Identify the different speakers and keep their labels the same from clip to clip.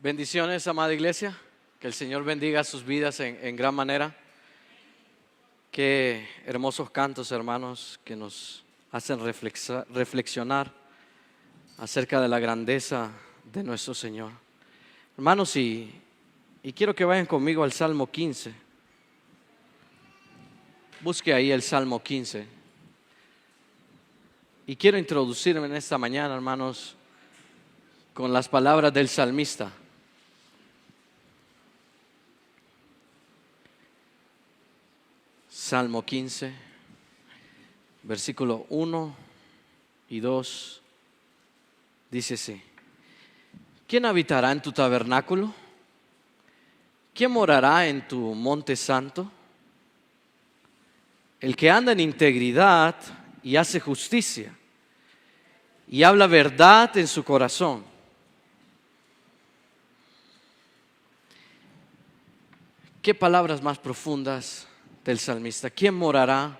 Speaker 1: Bendiciones, amada iglesia. Que el Señor bendiga sus vidas en gran manera. Qué hermosos cantos, hermanos, que nos hacen reflexionar acerca de la grandeza de nuestro Señor. Hermanos, y quiero que vayan conmigo al Salmo 15. Busque ahí el Salmo 15. Y quiero introducirme en esta mañana, hermanos, con las palabras del salmista. Salmo 15, versículo 1 y 2, dice así: ¿Quién habitará en tu tabernáculo? ¿Quién morará en tu monte santo? El que anda en integridad y hace justicia y habla verdad en su corazón. ¿Qué palabras más profundas del salmista? ¿Quién morará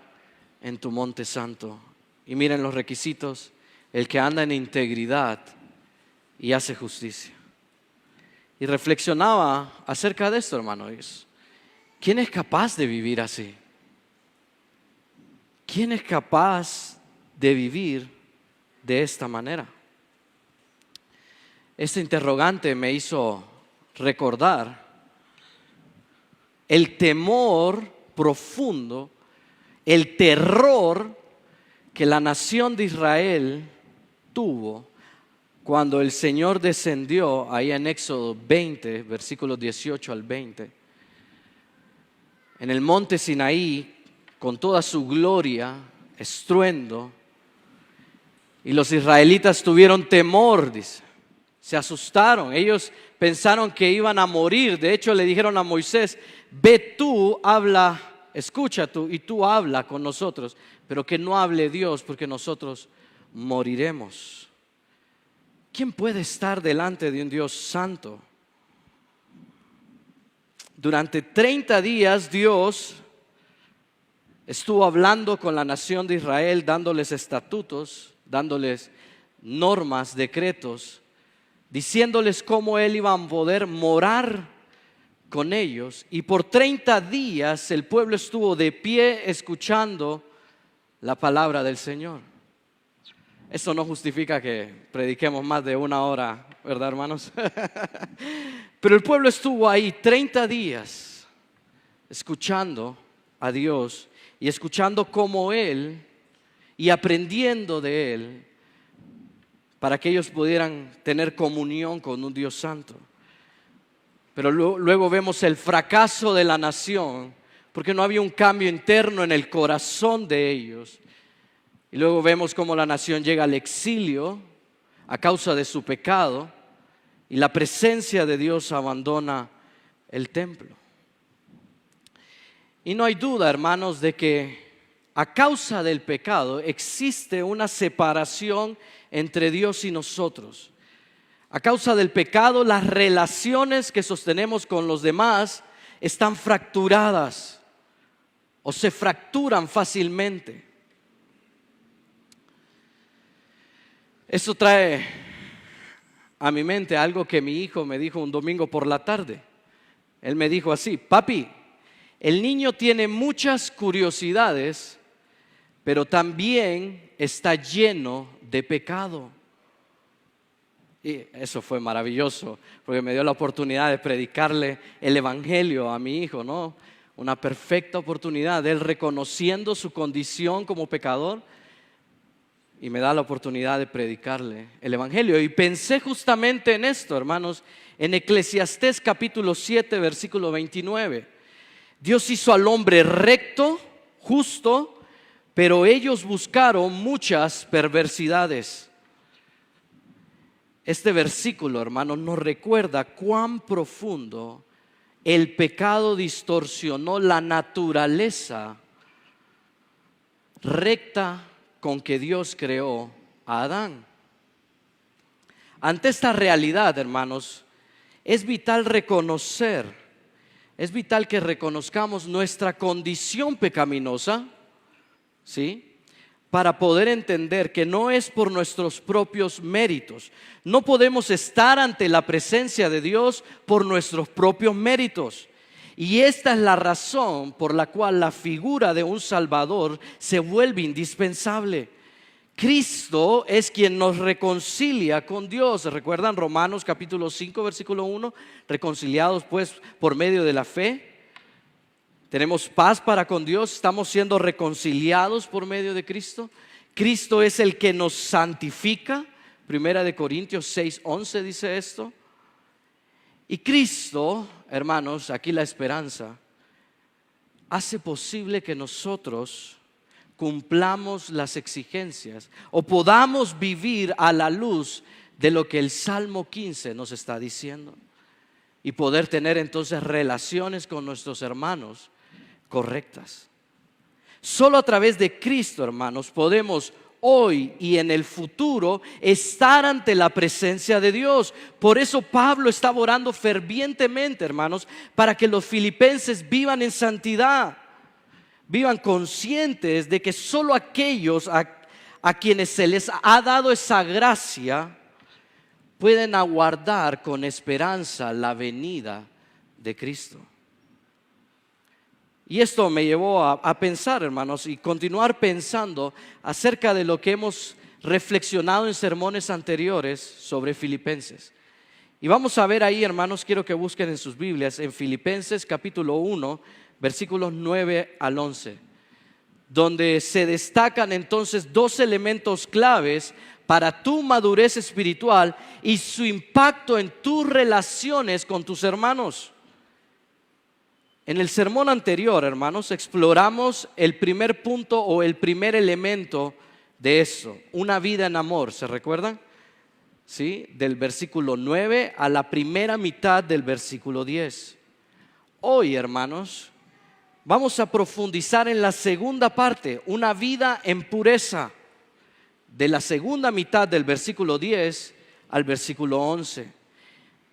Speaker 1: en tu monte santo? Y miren los requisitos: el que anda en integridad y hace justicia. Y reflexionaba acerca de esto, hermanos. ¿Quién es capaz de vivir así? ¿Quién es capaz de vivir de esta manera? Este interrogante me hizo recordar el temor profundo, el terror que la nación de Israel tuvo cuando el Señor descendió ahí en Éxodo 20, versículos 18 al 20, en el monte Sinaí, con toda su gloria, estruendo, y los israelitas tuvieron temor, dice, se asustaron, ellos pensaron que iban a morir. De hecho le dijeron a Moisés: ve tú, habla, escucha tú y tú habla con nosotros, pero que no hable Dios, porque nosotros moriremos. ¿Quién puede estar delante de un Dios santo? Durante 30 días Dios estuvo hablando con la nación de Israel, dándoles estatutos, dándoles normas, decretos, diciéndoles cómo Él iba a poder morar con ellos. Y por 30 días el pueblo estuvo de pie escuchando la palabra del Señor. Eso no justifica que prediquemos más de una hora, ¿verdad, hermanos? Pero el pueblo estuvo ahí 30 días escuchando a Dios y escuchando cómo Él, y aprendiendo de Él, para que ellos pudieran tener comunión con un Dios santo. Pero luego vemos el fracaso de la nación, porque no había un cambio interno en el corazón de ellos. Y luego vemos cómo la nación llega al exilio a causa de su pecado, y la presencia de Dios abandona el templo. Y no hay duda, hermanos, de que a causa del pecado existe una separación entre Dios y nosotros. A causa del pecado, las relaciones que sostenemos con los demás están fracturadas o se fracturan fácilmente. Eso trae a mi mente algo que mi hijo me dijo un domingo por la tarde. Él me dijo así: papi, el niño tiene muchas curiosidades, pero también está lleno de pecado. Y eso fue maravilloso, porque me dio la oportunidad de predicarle el evangelio a mi hijo, ¿no? Una perfecta oportunidad de él reconociendo su condición como pecador, y me da la oportunidad de predicarle el evangelio. Y pensé justamente en esto, hermanos, en Eclesiastés capítulo 7, versículo 29. Dios hizo al hombre recto, justo, pero ellos buscaron muchas perversidades. Este versículo, hermanos, nos recuerda cuán profundo el pecado distorsionó la naturaleza recta con que Dios creó a Adán. Ante esta realidad, hermanos, es vital que reconozcamos nuestra condición pecaminosa, ¿sí? para poder entender que no es por nuestros propios méritos. No podemos estar ante la presencia de Dios por nuestros propios méritos. Y esta es la razón por la cual la figura de un Salvador se vuelve indispensable. Cristo es quien nos reconcilia con Dios. ¿Recuerdan Romanos capítulo 5, versículo 1? Reconciliados pues por medio de la fe. Tenemos paz para con Dios, estamos siendo reconciliados por medio de Cristo. Cristo es el que nos santifica. Primera de Corintios 6:11 dice esto. Y Cristo, hermanos, aquí la esperanza, hace posible que nosotros cumplamos las exigencias o podamos vivir a la luz de lo que el Salmo 15 nos está diciendo y poder tener entonces relaciones con nuestros hermanos correctas. Solo a través de Cristo, hermanos, podemos hoy y en el futuro estar ante la presencia de Dios. Por eso Pablo está orando fervientemente, hermanos, para que los filipenses vivan en santidad, vivan conscientes de que solo aquellos a quienes se les ha dado esa gracia pueden aguardar con esperanza la venida de Cristo. Y esto me llevó a pensar, hermanos, y continuar pensando acerca de lo que hemos reflexionado en sermones anteriores sobre Filipenses. Y vamos a ver ahí, hermanos, quiero que busquen en sus Biblias, en Filipenses capítulo 1, versículos 9 al 11, donde se destacan entonces dos elementos claves para tu madurez espiritual y su impacto en tus relaciones con tus hermanos. En el sermón anterior, hermanos, exploramos el primer punto o el primer elemento de eso, una vida en amor, ¿se recuerdan? ¿Sí? Del versículo 9 a la primera mitad del versículo 10. Hoy, hermanos, vamos a profundizar en la segunda parte, una vida en pureza, de la segunda mitad del versículo 10 al versículo 11.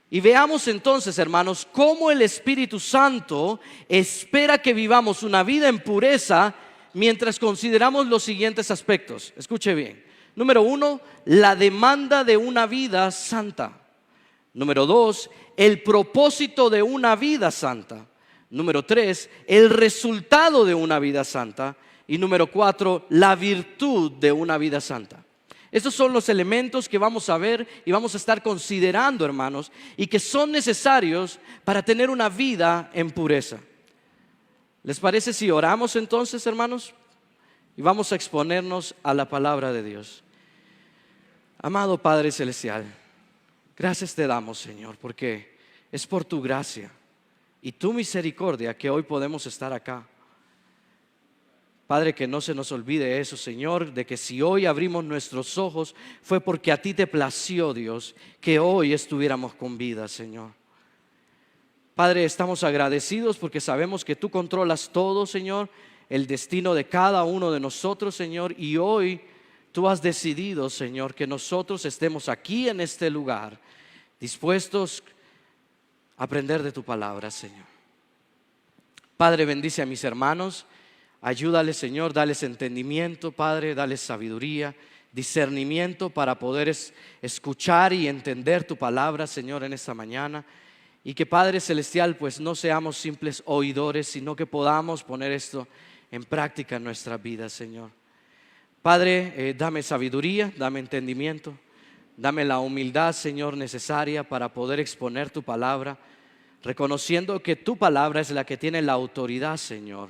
Speaker 1: Y veamos entonces, hermanos, cómo el Espíritu Santo espera que vivamos una vida en pureza mientras consideramos los siguientes aspectos. Escuche bien. Número 1, la demanda de una vida santa. Número 2, el propósito de una vida santa. Número 3, el resultado de una vida santa. Y número 4, la virtud de una vida santa. Estos son los elementos que vamos a ver y vamos a estar considerando, hermanos, y que son necesarios para tener una vida en pureza. ¿Les parece si oramos entonces, hermanos? Y vamos a exponernos a la palabra de Dios. Amado Padre Celestial, gracias te damos, Señor, porque es por tu gracia y tu misericordia que hoy podemos estar acá. Padre, que no se nos olvide eso, Señor, de que si hoy abrimos nuestros ojos fue porque a ti te plació, Dios, que hoy estuviéramos con vida, Señor. Padre, estamos agradecidos porque sabemos que tú controlas todo, Señor, el destino de cada uno de nosotros, Señor, y hoy tú has decidido, Señor, que nosotros estemos aquí en este lugar, dispuestos a aprender de tu palabra, Señor. Padre, bendice a mis hermanos. Ayúdales, Señor, dales entendimiento, Padre, dales sabiduría, discernimiento para poder escuchar y entender tu palabra, Señor, en esta mañana. Y que, Padre Celestial, pues no seamos simples oidores, sino que podamos poner esto en práctica en nuestra vida, Señor. Padre, dame sabiduría, dame entendimiento, dame la humildad, Señor, necesaria para poder exponer tu palabra, reconociendo que tu palabra es la que tiene la autoridad, Señor,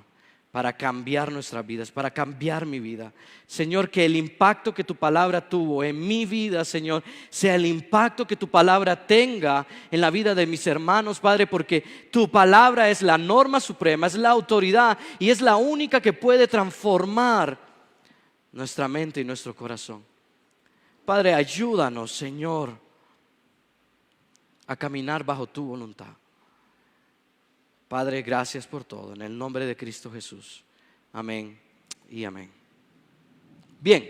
Speaker 1: para cambiar nuestras vidas, para cambiar mi vida. Señor, que el impacto que tu palabra tuvo en mi vida, Señor, sea el impacto que tu palabra tenga en la vida de mis hermanos, Padre, porque tu palabra es la norma suprema, es la autoridad y es la única que puede transformar nuestra mente y nuestro corazón. Padre, ayúdanos, Señor, a caminar bajo tu voluntad. Padre, gracias por todo, en el nombre de Cristo Jesús. Amén y amén. Bien,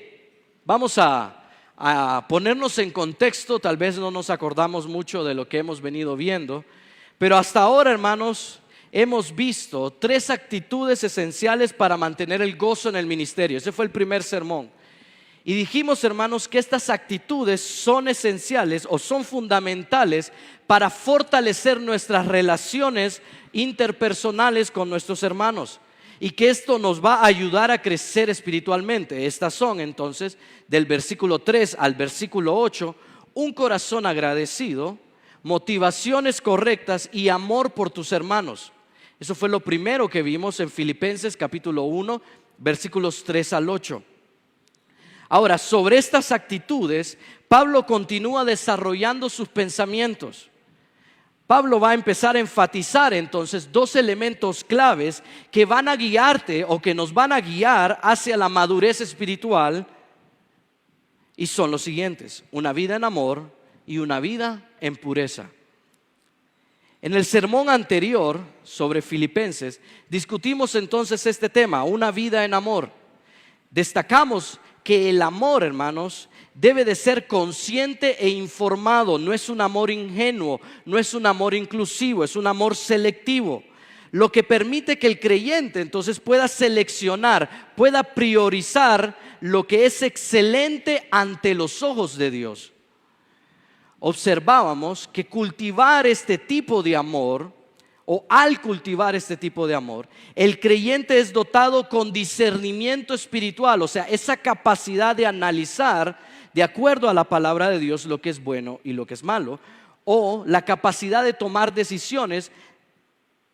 Speaker 1: vamos a ponernos en contexto. Tal vez no nos acordamos mucho de lo que hemos venido viendo, pero hasta ahora, hermanos, hemos visto 3 actitudes esenciales para mantener el gozo en el ministerio. Ese fue el primer sermón. Y dijimos, hermanos, que estas actitudes son esenciales o son fundamentales para fortalecer nuestras relaciones interpersonales con nuestros hermanos, y que esto nos va a ayudar a crecer espiritualmente. Estas son entonces, del versículo 3 al versículo 8, un corazón agradecido, motivaciones correctas y amor por tus hermanos. Eso fue lo primero que vimos en Filipenses capítulo 1, versículos 3 al 8. Ahora, sobre estas actitudes, Pablo continúa desarrollando sus pensamientos. Pablo va a empezar a enfatizar entonces 2 elementos claves que van a guiarte o que nos van a guiar hacia la madurez espiritual, y son los siguientes: una vida en amor y una vida en pureza. En el sermón anterior sobre Filipenses discutimos entonces este tema, una vida en amor. Destacamos que el amor, hermanos, debe de ser consciente e informado. No es un amor ingenuo, no es un amor inclusivo, es un amor selectivo, lo que permite que el creyente entonces pueda seleccionar, pueda priorizar lo que es excelente ante los ojos de Dios. Observábamos que cultivar este tipo de amor, o al cultivar este tipo de amor, el creyente es dotado con discernimiento espiritual, o sea, esa capacidad de analizar de acuerdo a la palabra de Dios lo que es bueno y lo que es malo, o la capacidad de tomar decisiones,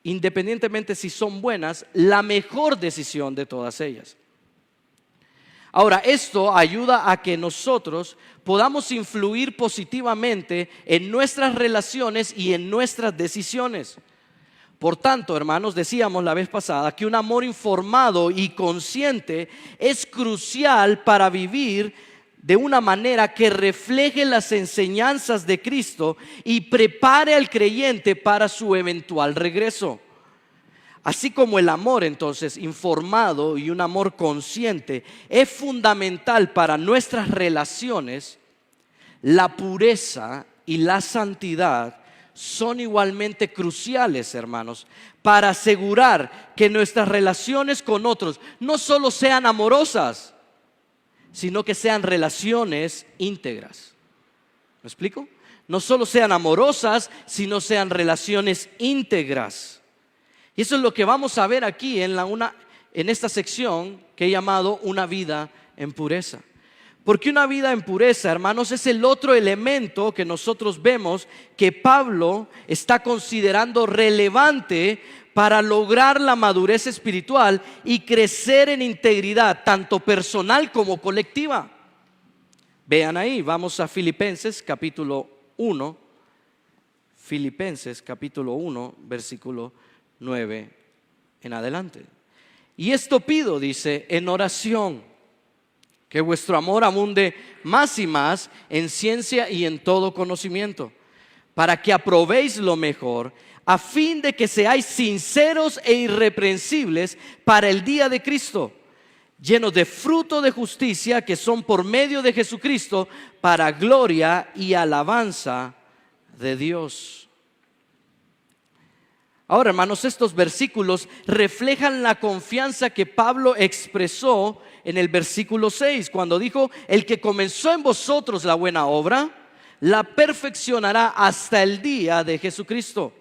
Speaker 1: independientemente si son buenas, la mejor decisión de todas ellas. Ahora, esto ayuda a que nosotros podamos influir positivamente en nuestras relaciones y en nuestras decisiones. Por tanto, hermanos, decíamos la vez pasada que un amor informado y consciente es crucial para vivir de una manera que refleje las enseñanzas de Cristo y prepare al creyente para su eventual regreso. Así como el amor entonces informado y un amor consciente es fundamental para nuestras relaciones, la pureza y la santidad son igualmente cruciales, hermanos, para asegurar que nuestras relaciones con otros no solo sean amorosas, sino que sean relaciones íntegras. ¿Me explico? No solo sean amorosas, sino sean relaciones íntegras. Y eso es lo que vamos a ver aquí en esta sección que he llamado una vida en pureza. Porque una vida en pureza, hermanos, es el otro elemento que nosotros vemos que Pablo está considerando relevante para lograr la madurez espiritual y crecer en integridad, tanto personal como colectiva. Vean ahí, vamos a Filipenses capítulo 1, Filipenses capítulo 1, versículo 9 en adelante. Y esto pido, dice, en oración, que vuestro amor abunde más y más en ciencia y en todo conocimiento, para que aprobéis lo mejor, a fin de que seáis sinceros e irreprensibles para el día de Cristo, llenos de fruto de justicia que son por medio de Jesucristo, para gloria y alabanza de Dios. Ahora, hermanos, estos versículos reflejan la confianza que Pablo expresó en el versículo 6, cuando dijo: el que comenzó en vosotros la buena obra, la perfeccionará hasta el día de Jesucristo.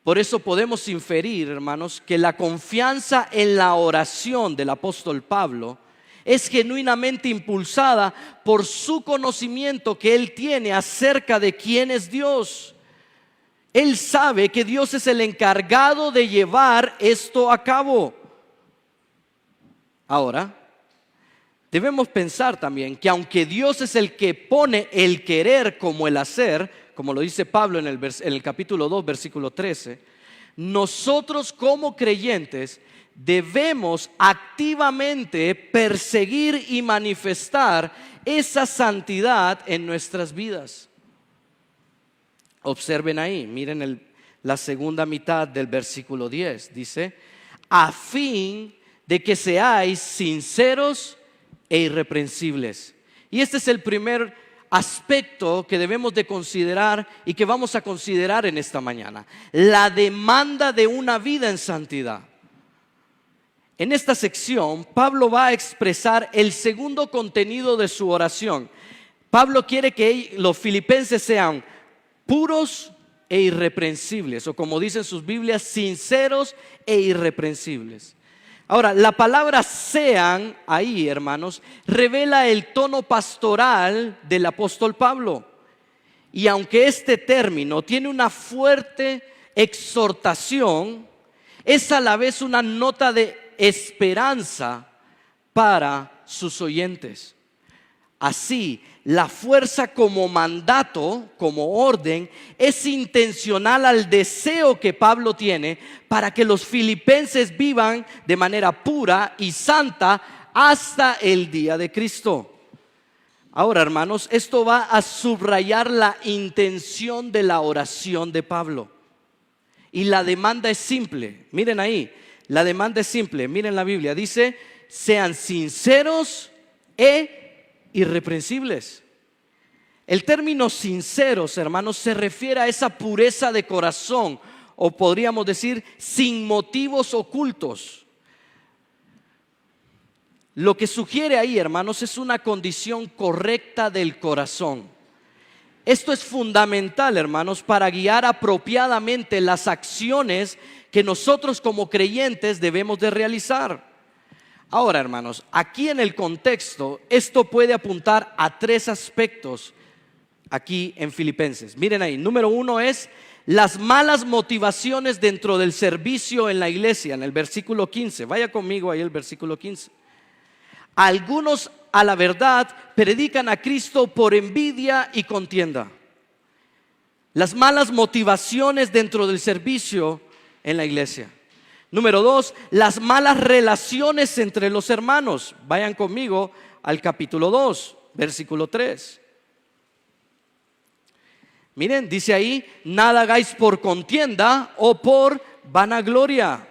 Speaker 1: Por eso podemos inferir, hermanos, que la confianza en la oración del apóstol Pablo es genuinamente impulsada por su conocimiento que él tiene acerca de quién es Dios. Él sabe que Dios es el encargado de llevar esto a cabo. Ahora, debemos pensar también que aunque Dios es el que pone el querer como el hacer, como lo dice Pablo en el capítulo 2, versículo 13, nosotros como creyentes debemos activamente perseguir y manifestar esa santidad en nuestras vidas. Observen ahí, miren la segunda mitad del versículo 10, dice: a fin de que seáis sinceros e irreprensibles. Y este es el primer aspecto que debemos de considerar y que vamos a considerar en esta mañana: la demanda de una vida en santidad. En esta sección, Pablo va a expresar el segundo contenido de su oración. Pablo quiere que los filipenses sean puros e irreprensibles, o como dicen sus Biblias, sinceros e irreprensibles. Ahora, la palabra sean ahí, hermanos, revela el tono pastoral del apóstol Pablo. Y aunque este término tiene una fuerte exhortación, es a la vez una nota de esperanza para sus oyentes. Así, la fuerza como mandato, como orden, es intencional al deseo que Pablo tiene para que los filipenses vivan de manera pura y santa hasta el día de Cristo. Ahora, hermanos, esto va a subrayar la intención de la oración de Pablo. Y la demanda es simple. Miren ahí, la demanda es simple. Miren la Biblia, dice: sean sinceros e irreprensibles. El término sinceros, hermanos, se refiere a esa pureza de corazón, o podríamos decir sin motivos ocultos. Lo que sugiere ahí, hermanos, es una condición correcta del corazón. Esto es fundamental, hermanos, para guiar apropiadamente las acciones que nosotros como creyentes debemos de realizar. Ahora, hermanos, aquí en el contexto, esto puede apuntar a tres aspectos aquí en Filipenses. Miren ahí, número uno es las malas motivaciones dentro del servicio en la iglesia, en el versículo 15. Vaya conmigo ahí el versículo 15. Algunos, a la verdad, predican a Cristo por envidia y contienda. Las malas motivaciones dentro del servicio en la iglesia. Número dos, las malas relaciones entre los hermanos. Vayan conmigo al capítulo 2, versículo 3. Miren, dice ahí: nada hagáis por contienda o por vanagloria.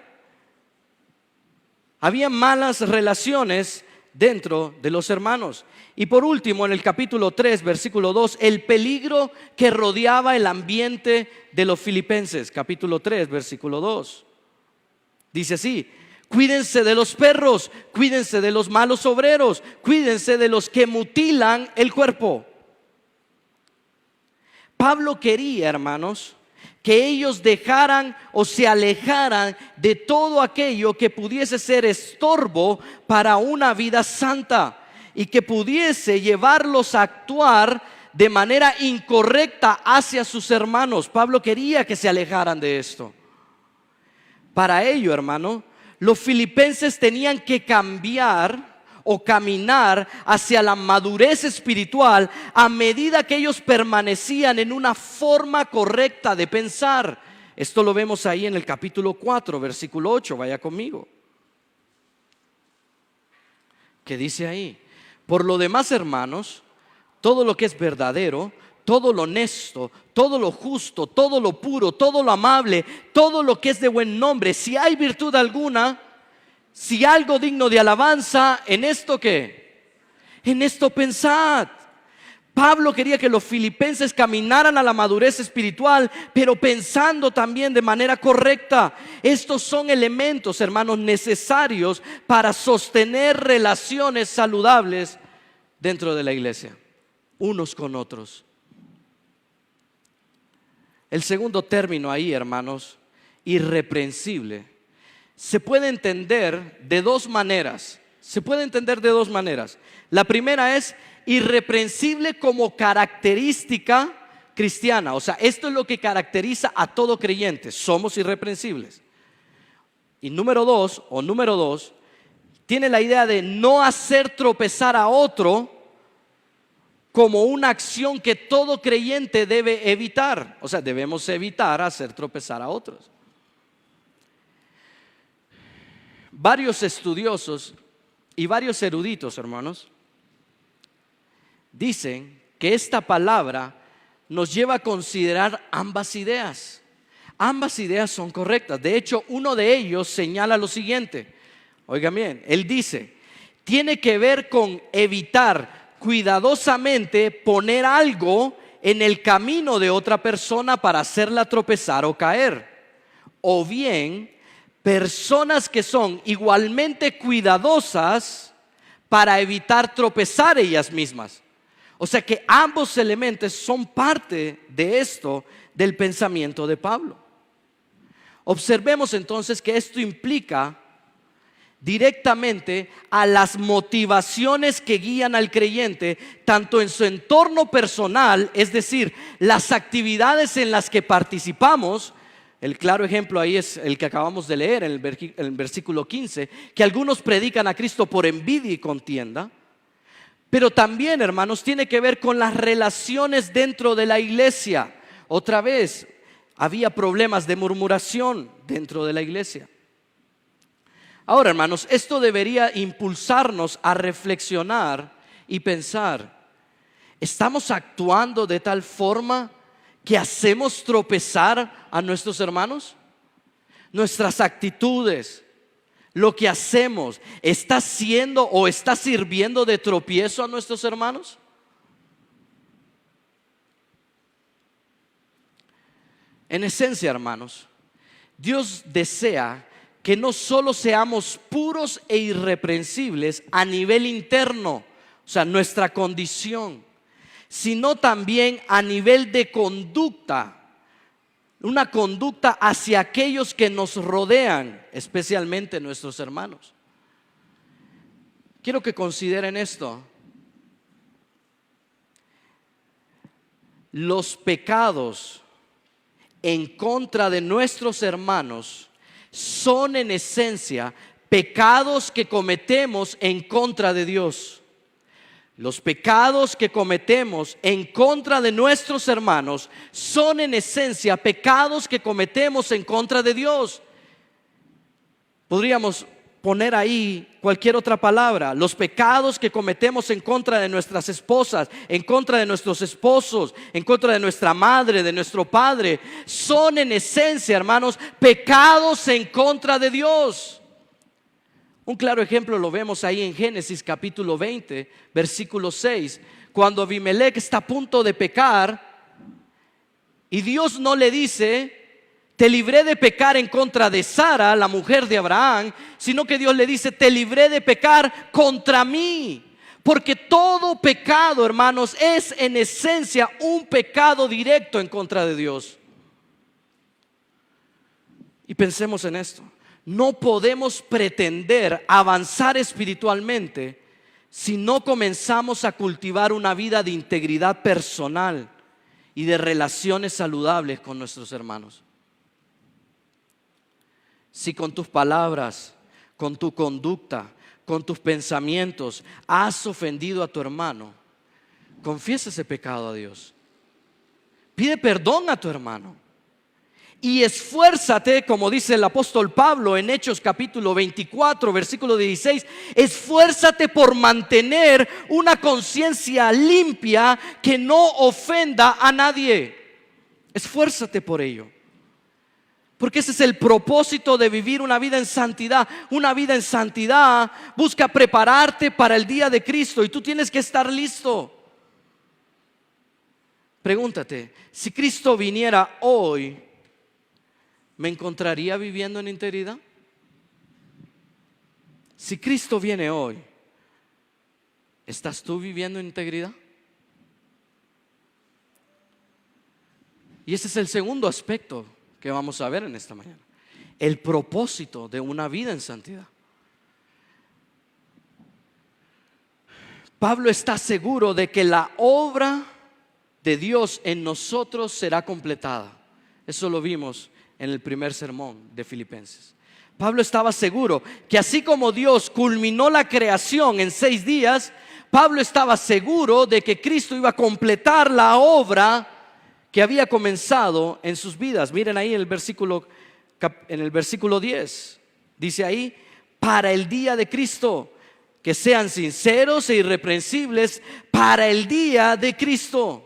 Speaker 1: Había malas relaciones dentro de los hermanos. Y por último, en el capítulo 3, versículo 2, el peligro que rodeaba el ambiente de los filipenses. Capítulo 3, versículo 2. Dice así: cuídense de los perros, cuídense de los malos obreros, cuídense de los que mutilan el cuerpo. Pablo quería, hermanos, que ellos dejaran o se alejaran de todo aquello que pudiese ser estorbo para una vida santa y que pudiese llevarlos a actuar de manera incorrecta hacia sus hermanos. Pablo quería que se alejaran de esto. Para ello, hermano, los filipenses tenían que cambiar o caminar hacia la madurez espiritual a medida que ellos permanecían en una forma correcta de pensar. Esto lo vemos ahí en el capítulo 4, versículo 8. Vaya conmigo. ¿Qué dice ahí? Por lo demás, hermanos, todo lo que es verdadero, todo lo honesto, todo lo justo, todo lo puro, todo lo amable, todo lo que es de buen nombre, si hay virtud alguna, si algo digno de alabanza, ¿en esto qué? En esto pensad. Pablo quería que los filipenses caminaran a la madurez espiritual, pero pensando también de manera correcta. Estos son elementos, hermanos, necesarios para sostener relaciones saludables dentro de la iglesia, unos con otros. El segundo término ahí, hermanos, irreprensible, se puede entender de dos maneras. La primera es irreprensible como característica cristiana. O sea, esto es lo que caracteriza a todo creyente. Somos irreprensibles. Y número dos, tiene la idea de no hacer tropezar a otro como una acción que todo creyente debe evitar. O sea, debemos evitar hacer tropezar a otros. Varios estudiosos y varios eruditos, hermanos, dicen que esta palabra nos lleva a considerar ambas ideas. Ambas ideas son correctas. De hecho, uno de ellos señala lo siguiente. Oigan bien, él dice: tiene que ver con evitar cuidadosamente poner algo en el camino de otra persona para hacerla tropezar o caer. O bien, personas que son igualmente cuidadosas para evitar tropezar ellas mismas. O sea que ambos elementos son parte de esto del pensamiento de Pablo. Observemos entonces que esto implica directamente a las motivaciones que guían al creyente, tanto en su entorno personal, es decir, las actividades en las que participamos. El claro ejemplo ahí es el que acabamos de leer en el versículo 15, que algunos predican a Cristo por envidia y contienda. Pero también, hermanos, tiene que ver con las relaciones dentro de la iglesia. Otra vez, había problemas de murmuración dentro de la iglesia. Ahora, hermanos, esto debería impulsarnos a reflexionar y pensar: ¿estamos actuando de tal forma que hacemos tropezar a nuestros hermanos? Nuestras actitudes, lo que hacemos, ¿está siendo o está sirviendo de tropiezo a nuestros hermanos? En esencia, hermanos, Dios desea que no solo seamos puros e irreprensibles a nivel interno, o sea, nuestra condición, sino también a nivel de conducta, una conducta hacia aquellos que nos rodean, especialmente nuestros hermanos. Quiero que consideren esto. Los pecados en contra de nuestros hermanos son en esencia pecados que cometemos en contra de Dios. Los pecados que cometemos en contra de nuestros hermanos son en esencia pecados que cometemos en contra de Dios. Podríamos poner ahí cualquier otra palabra. Los pecados que cometemos en contra de nuestras esposas, en contra de nuestros esposos, en contra de nuestra madre, de nuestro padre, son en esencia, hermanos, pecados en contra de Dios. Un claro ejemplo lo vemos ahí en Génesis capítulo 20, versículo 6, cuando Abimelech está a punto de pecar y Dios no le dice: te libré de pecar en contra de Sara, la mujer de Abraham, sino que Dios le dice: te libré de pecar contra mí. Porque todo pecado, hermanos, es en esencia un pecado directo en contra de Dios. Y pensemos en esto: no podemos pretender avanzar espiritualmente si no comenzamos a cultivar una vida de integridad personal y de relaciones saludables con nuestros hermanos. Si con tus palabras, con tu conducta, con tus pensamientos has ofendido a tu hermano, confiesa ese pecado a Dios. Pide perdón a tu hermano. Y esfuérzate, como dice el apóstol Pablo en Hechos capítulo 24, versículo 16, esfuérzate por mantener una conciencia limpia que no ofenda a nadie. Esfuérzate por ello. Porque ese es el propósito de vivir una vida en santidad. Una vida en santidad busca prepararte para el día de Cristo y tú tienes que estar listo. Pregúntate: si Cristo viniera hoy, ¿me encontraría viviendo en integridad? Si Cristo viene hoy, ¿estás tú viviendo en integridad? Y ese es el segundo aspecto que vamos a ver en esta mañana: el propósito de una vida en santidad. Pablo está seguro de que la obra de Dios en nosotros será completada. Eso lo vimos en el primer sermón de Filipenses. Pablo estaba seguro que así como Dios culminó la creación en 6 días, Pablo estaba seguro de que Cristo iba a completar la obra que había comenzado en sus vidas. Miren ahí en el versículo 10, dice ahí: para el día de Cristo, que sean sinceros e irreprensibles para el día de Cristo.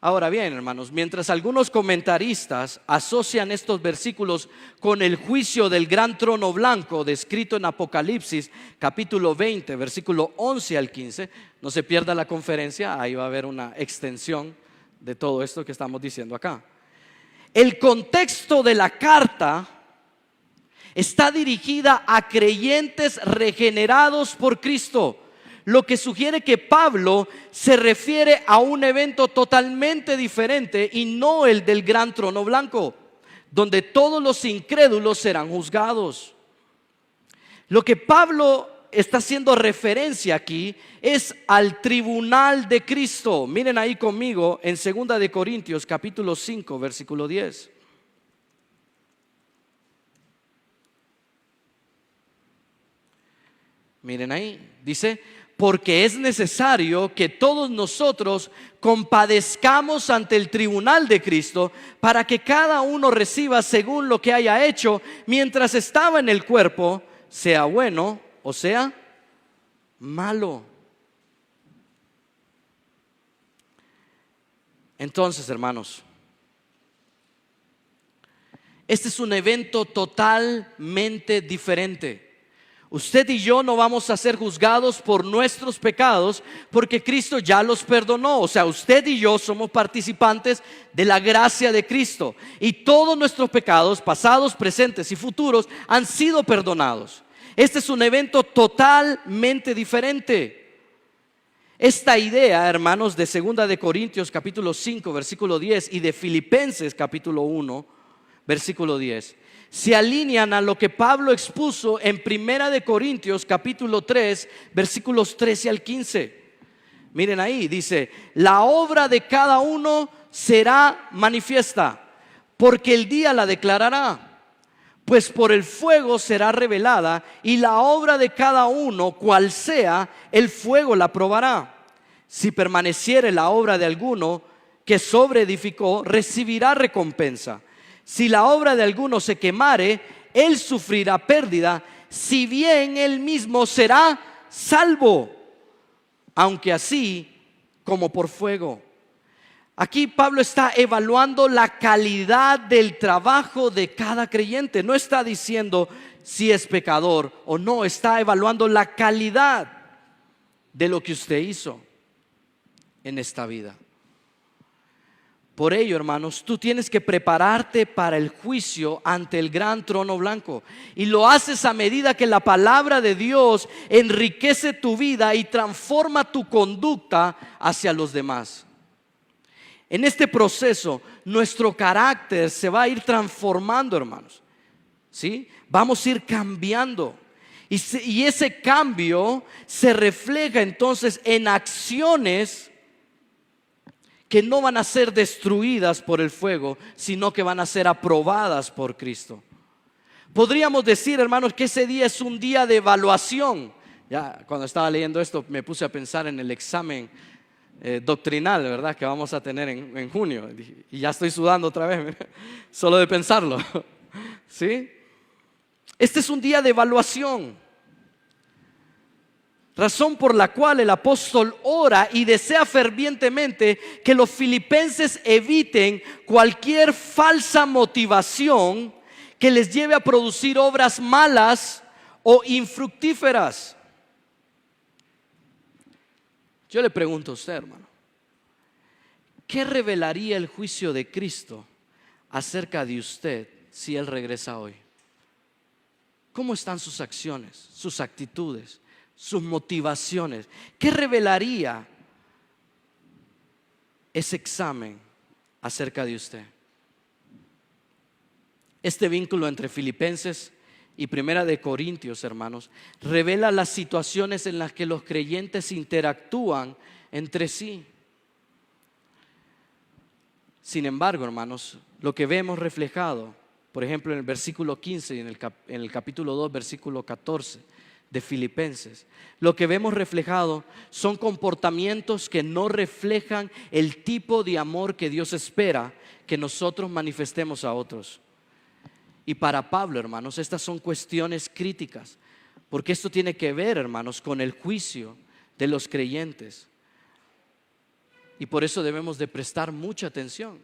Speaker 1: Ahora bien, hermanos, mientras algunos comentaristas asocian estos versículos con el juicio del gran trono blanco descrito en Apocalipsis capítulo 20, versículo 11 al 15, no se pierda la conferencia, ahí va a haber una extensión de todo esto que estamos diciendo acá. El contexto de la carta está dirigida a creyentes regenerados por Cristo, lo que sugiere que Pablo se refiere a un evento totalmente diferente y no el del gran trono blanco, donde todos los incrédulos serán juzgados. Lo que Pablo está haciendo referencia aquí es al tribunal de Cristo. Miren ahí conmigo en 2 de Corintios capítulo 5 versículo 10. Miren ahí, dice: porque es necesario que todos nosotros compadezcamos ante el tribunal de Cristo, para que cada uno reciba según lo que haya hecho mientras estaba en el cuerpo, sea bueno o sea malo. Entonces, hermanos, este es un evento totalmente diferente. Usted y yo no vamos a ser juzgados por nuestros pecados, porque Cristo ya los perdonó. O sea, usted y yo somos participantes de la gracia de Cristo, y todos nuestros pecados, pasados, presentes y futuros, han sido perdonados. Este es un evento totalmente diferente. Esta idea, hermanos, de 2 de Corintios capítulo 5 versículo 10 y de Filipenses capítulo 1 versículo 10 se alinean a lo que Pablo expuso en 1 de Corintios capítulo 3 versículos 13 al 15. Miren ahí, dice: la obra de cada uno será manifiesta, porque el día la declarará, pues por el fuego será revelada, y la obra de cada uno, cual sea, el fuego la probará. Si permaneciere la obra de alguno que sobreedificó, recibirá recompensa. Si la obra de alguno se quemare, él sufrirá pérdida, si bien él mismo será salvo, aunque así como por fuego. Aquí Pablo está evaluando la calidad del trabajo de cada creyente. No está diciendo si es pecador o no, está evaluando la calidad de lo que usted hizo en esta vida. Por ello, hermanos, tú tienes que prepararte para el juicio ante el gran trono blanco, y lo haces a medida que la palabra de Dios enriquece tu vida y transforma tu conducta hacia los demás. En este proceso, nuestro carácter se va a ir transformando, hermanos, ¿sí? Vamos a ir cambiando, y ese cambio se refleja entonces en acciones que no van a ser destruidas por el fuego, sino que van a ser aprobadas por Cristo. Podríamos decir, hermanos, que ese día es un día de evaluación. Ya cuando estaba leyendo esto me puse a pensar en el examen doctrinal, ¿verdad?, que vamos a tener en junio, y ya estoy sudando otra vez solo de pensarlo. ¿Sí? Este es un día de evaluación, razón por la cual el apóstol ora y desea fervientemente que los filipenses eviten cualquier falsa motivación que les lleve a producir obras malas o infructíferas. Yo le pregunto a usted, hermano, ¿qué revelaría el juicio de Cristo acerca de usted si Él regresa hoy? ¿Cómo están sus acciones, sus actitudes, sus motivaciones? ¿Qué revelaría ese examen acerca de usted? Este vínculo entre Filipenses y 1 de Corintios, hermanos, revela las situaciones en las que los creyentes interactúan entre sí. Sin embargo, hermanos, lo que vemos reflejado, por ejemplo, en el versículo 15 y en el capítulo 2, versículo 14 de Filipenses, lo que vemos reflejado son comportamientos que no reflejan el tipo de amor que Dios espera que nosotros manifestemos a otros. Y para Pablo, hermanos, estas son cuestiones críticas, porque esto tiene que ver, hermanos, con el juicio de los creyentes Y por eso debemos de prestar mucha atención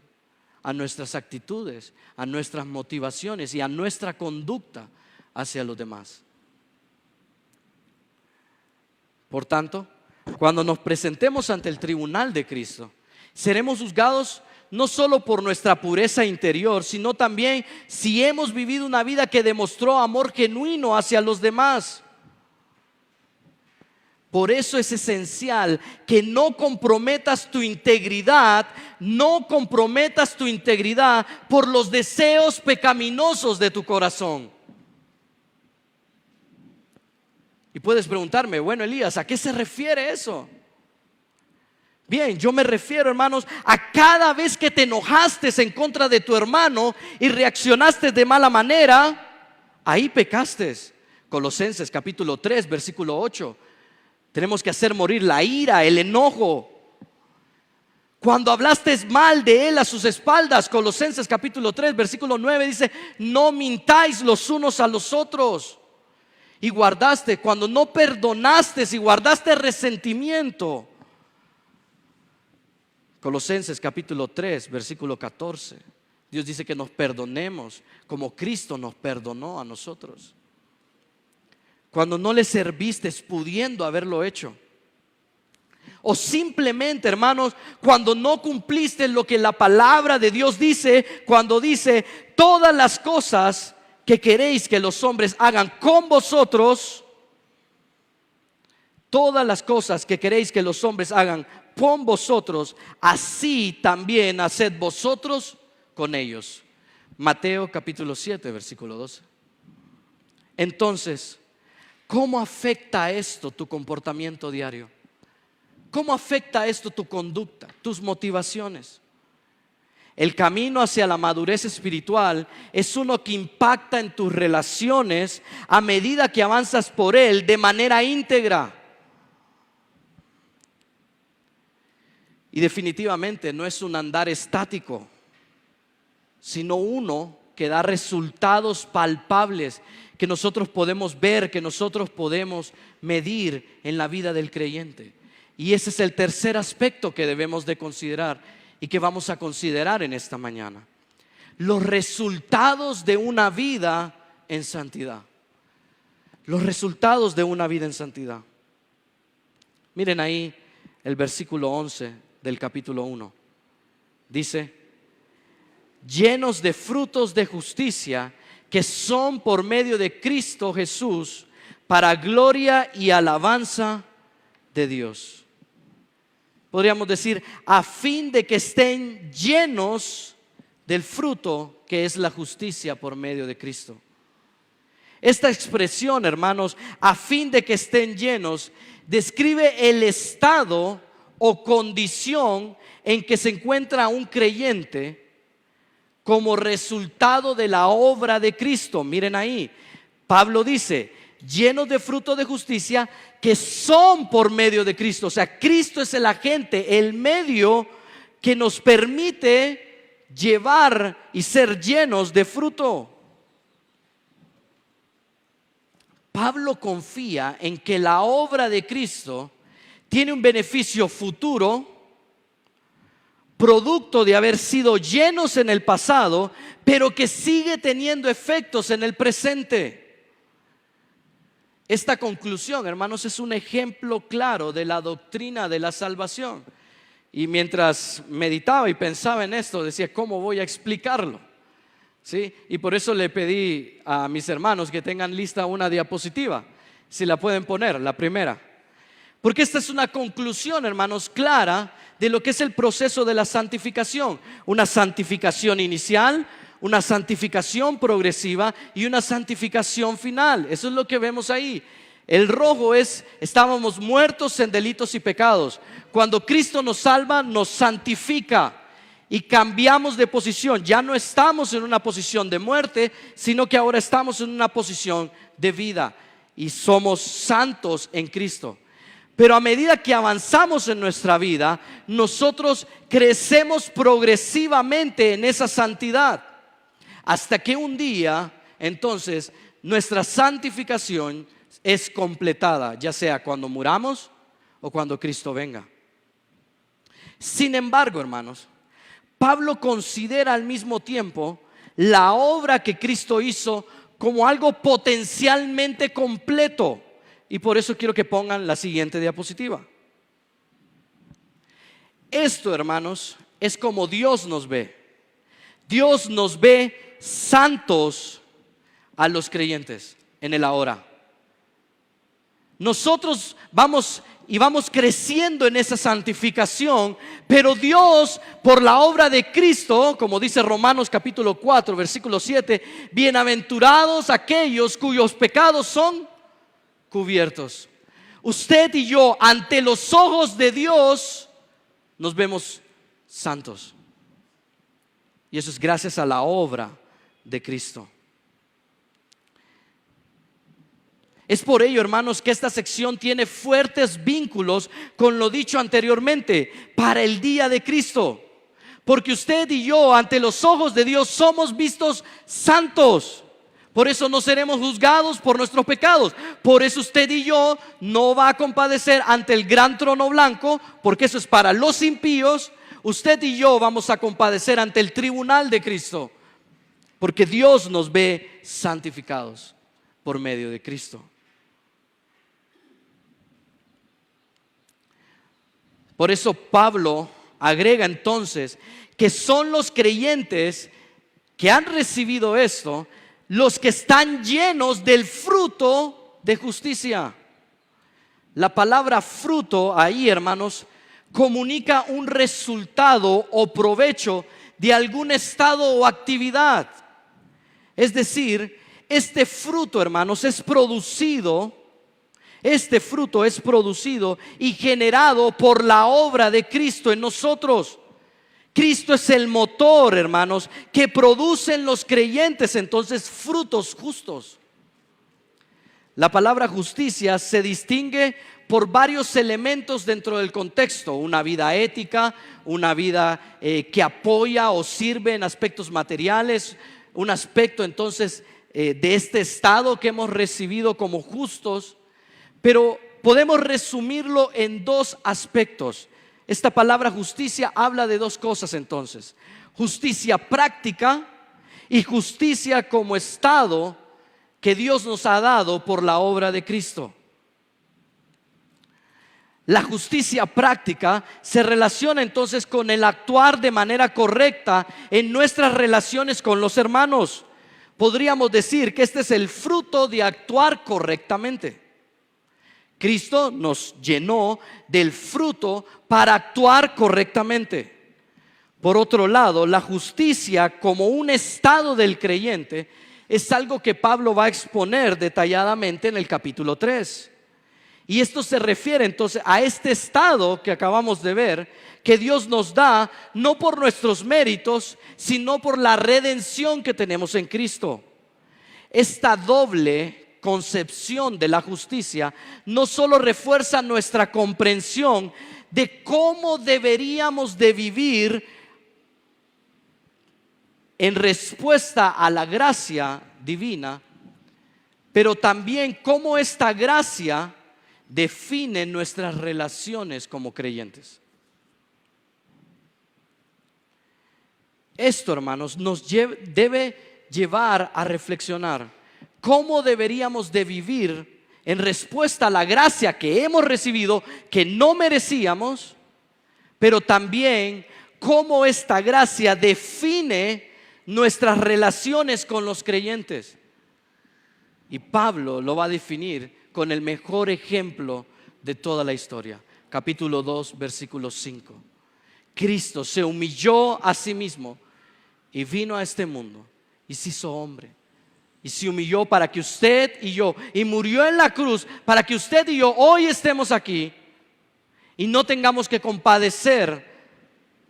Speaker 1: a nuestras actitudes, a nuestras motivaciones y a nuestra conducta hacia los demás. Por tanto, cuando nos presentemos ante el tribunal de Cristo, seremos juzgados no solo por nuestra pureza interior, sino también si hemos vivido una vida que demostró amor genuino hacia los demás. Por eso es esencial que no comprometas tu integridad, por los deseos pecaminosos de tu corazón. Y puedes preguntarme, bueno, Elías, ¿a qué se refiere eso? Bien, yo me refiero, hermanos, a cada vez que te enojaste en contra de tu hermano y reaccionaste de mala manera, ahí pecaste. Colosenses capítulo 3, versículo 8. Tenemos que hacer morir la ira, el enojo. Cuando hablaste mal de él a sus espaldas, Colosenses capítulo 3, versículo 9 dice, no mintáis los unos a los otros. Y guardaste, cuando no perdonaste y guardaste resentimiento. Colosenses capítulo 3, versículo 14. Dios dice que nos perdonemos como Cristo nos perdonó a nosotros. Cuando no le serviste pudiendo haberlo hecho. O simplemente, hermanos, cuando no cumpliste lo que la palabra de Dios dice, cuando dice todas las cosas que queréis que los hombres hagan con vosotros, todas las cosas que queréis que los hombres hagan con vosotros, así también haced vosotros con ellos. Mateo capítulo 7, versículo 12. Entonces, ¿cómo afecta esto tu comportamiento diario? ¿Cómo afecta esto tu conducta, tus motivaciones? El camino hacia la madurez espiritual es uno que impacta en tus relaciones a medida que avanzas por él de manera íntegra. Y definitivamente no es un andar estático, sino uno que da resultados palpables que nosotros podemos ver, que nosotros podemos medir en la vida del creyente. Y ese es el tercer aspecto que debemos de considerar y que vamos a considerar en esta mañana. Los resultados de una vida en santidad. Los resultados de una vida en santidad. Miren ahí el versículo 11 del capítulo 1. Dice, llenos de frutos de justicia que son por medio de Cristo Jesús para gloria y alabanza de Dios. Podríamos decir, a fin de que estén llenos del fruto que es la justicia por medio de Cristo. Esta expresión, hermanos, a fin de que estén llenos, describe el estado o condición en que se encuentra un creyente como resultado de la obra de Cristo. Miren ahí, Pablo dice, llenos de fruto de justicia que son por medio de Cristo. O sea, Cristo es el agente, el medio que nos permite llevar y ser llenos de fruto. Pablo confía en que la obra de Cristo tiene un beneficio futuro, producto de haber sido llenos en el pasado, pero que sigue teniendo efectos en el presente. Esta conclusión, hermanos, es un ejemplo claro de la doctrina de la salvación. Y mientras meditaba y pensaba en esto, decía, ¿cómo voy a explicarlo? ¿Sí? Y por eso le pedí a mis hermanos que tengan lista una diapositiva, si la pueden poner, la primera. Porque esta es una conclusión, hermanos, clara de lo que es el proceso de la santificación. Una santificación inicial, una santificación progresiva y una santificación final. Eso es lo que vemos ahí. El rojo es, estábamos muertos en delitos y pecados. Cuando Cristo nos salva, nos santifica y cambiamos de posición. Ya no estamos en una posición de muerte, sino que ahora estamos en una posición de vida y somos santos en Cristo. Pero a medida que avanzamos en nuestra vida, nosotros crecemos progresivamente en esa santidad. Hasta que un día, entonces, nuestra santificación es completada, ya sea cuando muramos o cuando Cristo venga. Sin embargo, hermanos, Pablo considera al mismo tiempo la obra que Cristo hizo como algo potencialmente completo. Y por eso quiero que pongan la siguiente diapositiva. Esto, hermanos, es como Dios nos ve. Dios nos ve santos a los creyentes en el ahora. Nosotros vamos creciendo en esa santificación, pero Dios, por la obra de Cristo, como dice Romanos capítulo 4, versículo 7, bienaventurados aquellos cuyos pecados son cubiertos. Usted y yo, ante los ojos de Dios, nos vemos santos. Y eso es gracias a la obra de Cristo. Es por ello, hermanos, que esta sección tiene fuertes vínculos con lo dicho anteriormente, para el día de Cristo. Porque usted y yo, ante los ojos de Dios, somos vistos santos. Por eso no seremos juzgados por nuestros pecados. Por eso usted y yo no va a compadecer ante el gran trono blanco, porque eso es para los impíos. Usted y yo vamos a compadecer ante el tribunal de Cristo, porque Dios nos ve santificados por medio de Cristo. Por eso Pablo agrega entonces que son los creyentes que han recibido esto los que están llenos del fruto de justicia. La palabra fruto ahí, hermanos, comunica un resultado o provecho de algún estado o actividad. Es decir, este fruto, hermanos, es producido y generado por la obra de Cristo en nosotros. Cristo es el motor, hermanos, que producen los creyentes entonces frutos justos. La palabra justicia se distingue por varios elementos dentro del contexto: una vida ética, una vida que apoya o sirve en aspectos materiales, un aspecto entonces de este estado que hemos recibido como justos. Pero podemos resumirlo en dos aspectos. Esta palabra justicia habla de dos cosas entonces: justicia práctica y justicia como estado que Dios nos ha dado por la obra de Cristo. La justicia práctica se relaciona entonces con el actuar de manera correcta en nuestras relaciones con los hermanos. Podríamos decir que este es el fruto de actuar correctamente. Cristo nos llenó del fruto para actuar correctamente. Por otro lado, la justicia como un estado del creyente es algo que Pablo va a exponer detalladamente en el capítulo 3. Y esto se refiere entonces a este estado que acabamos de ver, que Dios nos da no por nuestros méritos, sino por la redención que tenemos en Cristo. Esta doble concepción de la justicia no solo refuerza nuestra comprensión de cómo deberíamos de vivir en respuesta a la gracia divina, pero también cómo esta gracia define nuestras relaciones como creyentes. Esto, hermanos, nos debe llevar a reflexionar cómo deberíamos de vivir en respuesta a la gracia que hemos recibido, que no merecíamos, pero también cómo esta gracia define nuestras relaciones con los creyentes. Y Pablo lo va a definir con el mejor ejemplo de toda la historia. Capítulo 2, versículo 5. Cristo se humilló a sí mismo y vino a este mundo y se hizo hombre. Y se humilló para que usted y yo, y murió en la cruz para que usted y yo hoy estemos aquí y no tengamos que compadecer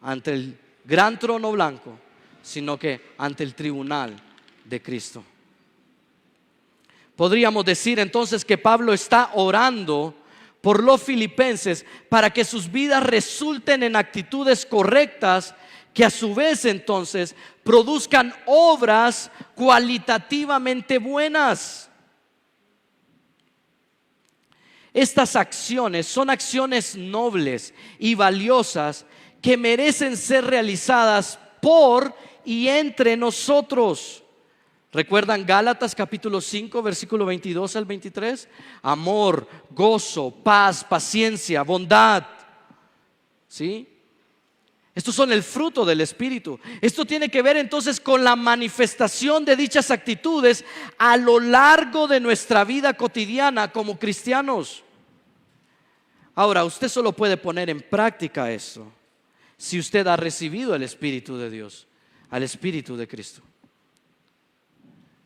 Speaker 1: ante el gran trono blanco, sino que ante el tribunal de Cristo. Podríamos decir entonces que Pablo está orando por los filipenses para que sus vidas resulten en actitudes correctas, que a su vez entonces produzcan obras cualitativamente buenas. Estas acciones son acciones nobles y valiosas que merecen ser realizadas por y entre nosotros. ¿Recuerdan Gálatas capítulo 5 versículo 22 al 23? Amor, gozo, paz, paciencia, bondad. ¿Sí? Estos son el fruto del Espíritu. Esto tiene que ver entonces con la manifestación de dichas actitudes a lo largo de nuestra vida cotidiana como cristianos. Ahora, usted solo puede poner en práctica eso si usted ha recibido el Espíritu de Dios, al Espíritu de Cristo.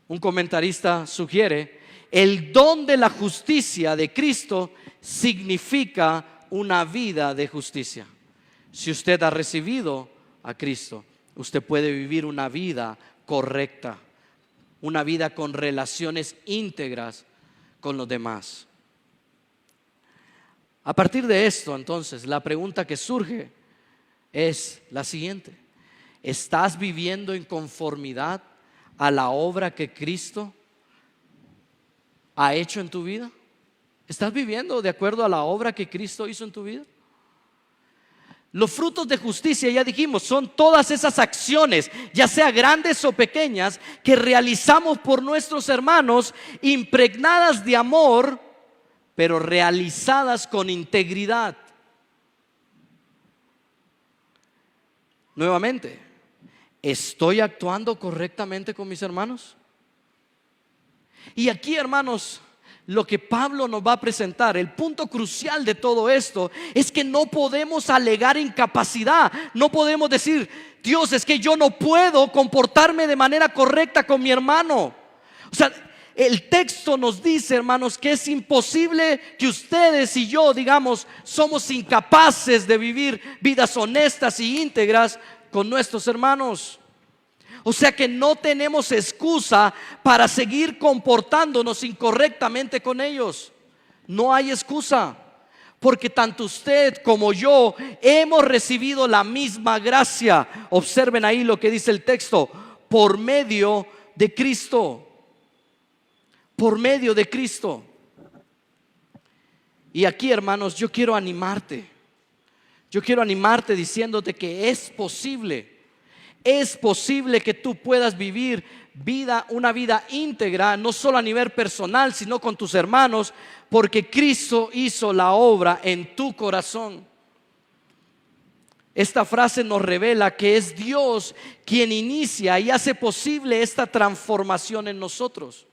Speaker 1: Un comentarista sugiere: el don de la justicia de Cristo significa una vida de justicia. Si usted ha recibido a Cristo, usted puede vivir una vida correcta, una vida con relaciones íntegras con los demás. A partir de esto, entonces, la pregunta que surge es la siguiente: ¿estás viviendo en conformidad a la obra que Cristo ha hecho en tu vida? ¿Estás viviendo de acuerdo a la obra que Cristo hizo en tu vida? Los frutos de justicia, ya dijimos, son todas esas acciones, ya sea grandes o pequeñas, que realizamos por nuestros hermanos, impregnadas de amor, pero realizadas con integridad. Nuevamente, ¿estoy actuando correctamente con mis hermanos? Y aquí, hermanos, lo que Pablo nos va a presentar, el punto crucial de todo esto, es que no podemos alegar incapacidad. No podemos decir: Dios, es que yo no puedo comportarme de manera correcta con mi hermano. O sea, el texto nos dice, hermanos, que es imposible que ustedes y yo, digamos, somos incapaces de vivir vidas honestas y íntegras con nuestros hermanos. O sea que no tenemos excusa para seguir comportándonos incorrectamente con ellos. No hay excusa, porque tanto usted como yo hemos recibido la misma gracia. Observen ahí lo que dice el texto: por medio de Cristo. Por medio de Cristo. Y aquí, hermanos, yo quiero animarte. Yo quiero animarte diciéndote que es posible. Es posible que tú puedas vivir una vida íntegra, no solo a nivel personal, sino con tus hermanos, porque Cristo hizo la obra en tu corazón. Esta frase nos revela que es Dios quien inicia y hace posible esta transformación en nosotros.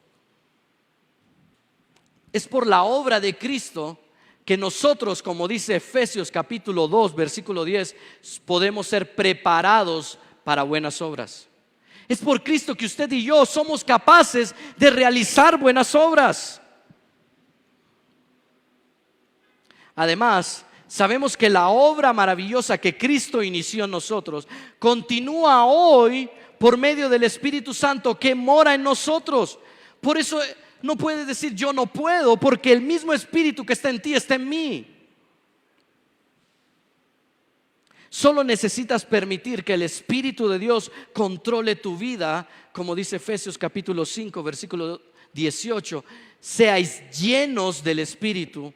Speaker 1: Es por la obra de Cristo que nosotros, como dice Efesios capítulo 2 versículo 10, podemos ser preparados para buenas obras. Es por Cristo que usted y yo somos capaces de realizar buenas obras. Además, sabemos que la obra maravillosa que Cristo inició en nosotros continúa hoy por medio del Espíritu Santo que mora en nosotros. Por eso no puedes decir yo no puedo, porque el mismo Espíritu que está en ti está en mí. Solo necesitas permitir que el Espíritu de Dios controle tu vida, como dice Efesios capítulo 5 versículo 18. Seáis llenos del Espíritu